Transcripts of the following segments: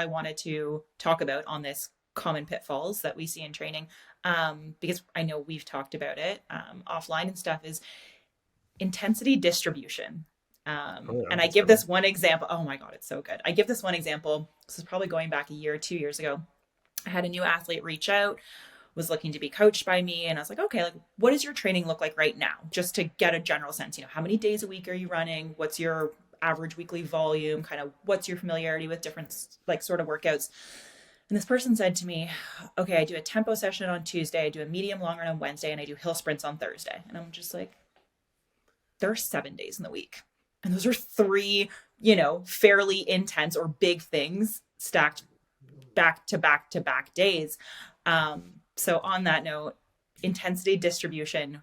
I wanted to talk about on this common pitfalls that we see in training, because I know we've talked about it offline and stuff, is intensity distribution. Oh yeah, And I that's a give good one. this one example. Oh my God, it's so good. I give this one example. This is probably going back a year, 2 years ago. I had a new athlete reach out, was looking to be coached by me. And I was like, okay, like, what does your training look like right now? Just to get a general sense, how many days a week are you running? What's your average weekly volume? Kind of what's your familiarity with different, like, sort of workouts? And this person said to me, okay, I do a tempo session on Tuesday, I do a medium long run on Wednesday, and I do hill sprints on Thursday. And I'm just like, there are 7 days in the week. And those are three, fairly intense or big things stacked back to back to back days. So, on that note, intensity distribution,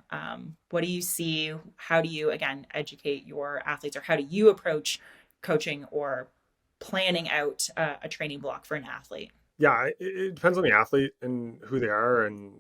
what do you see? How do you, again, educate your athletes, or how do you approach coaching or planning out a training block for an athlete? Yeah, it depends on the athlete and who they are, and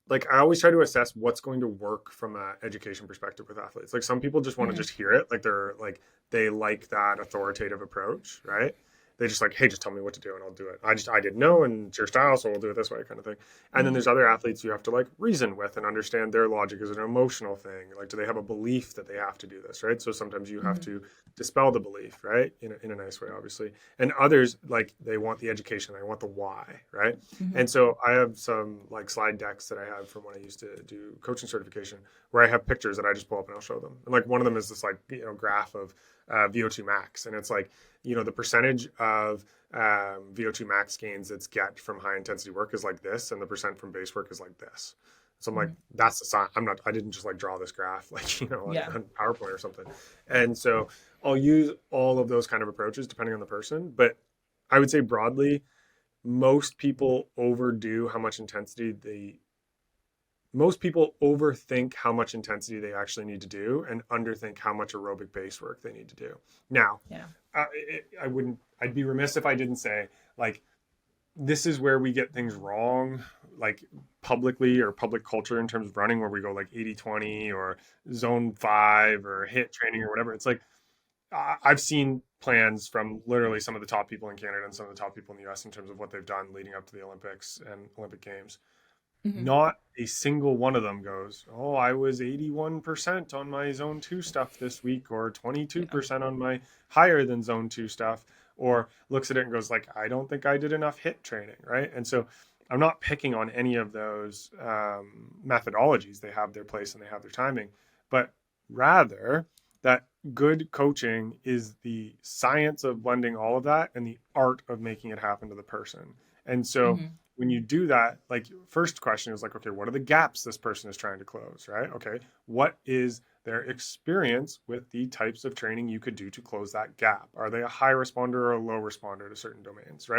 like I always try to assess what's going to work from an education perspective with athletes. Like some people just want to Mm-hmm. just hear it, like they like that authoritative approach, right? They just like, hey, just tell me what to do and I'll do it. I didn't know, and it's your style, so we'll do it this way, kind of thing. And then Mm-hmm. there's other athletes you have to like reason with and understand their logic is an emotional thing. Like, do they have a belief that they have to do this, right? So sometimes you have Mm-hmm. to dispel the belief, right? In a nice way, obviously. And others, like, they want the education, they want the why, right? Mm-hmm. And so I have some like slide decks that I have from when I used to do coaching certification where I have pictures that I just pull up and I'll show them. And like one of them is this like, graph of VO2 max. And it's like, the percentage of VO2 max gains that's get from high intensity work is like this, and the percent from base work is like this. So I'm like, Mm-hmm. that's the sign. I didn't just like draw this graph like, Yeah. on PowerPoint or something. And so I'll use all of those kind of approaches depending on the person. But I would say broadly, most people overdo how much intensity most people overthink how much intensity they actually need to do and underthink how much aerobic base work they need to do. Now, Yeah. I'd be remiss if I didn't say, like, this is where we get things wrong, like publicly or public culture in terms of running, where we go like 80-20 or zone 5 or hit training or whatever. It's like, I've seen plans from literally some of the top people in Canada and some of the top people in the US in terms of what they've done leading up to the Olympics and Olympic Games. Mm-hmm. Not a single one of them goes, oh, I was 81% on my zone 2 stuff this week, or Yeah. 22% on my higher than zone 2 stuff, or looks at it and goes like, I don't think I did enough hit training, right? And so I'm not picking on any of those methodologies. They have their place and they have their timing, but rather that good coaching is the science of blending all of that and the art of making it happen to the person. And so Mm-hmm. when you do that, like, first question is like, okay, what are the gaps this person is trying to close, right? Okay, what is their experience with the types of training you could do to close that gap? Are they a high responder or a low responder to certain domains, right?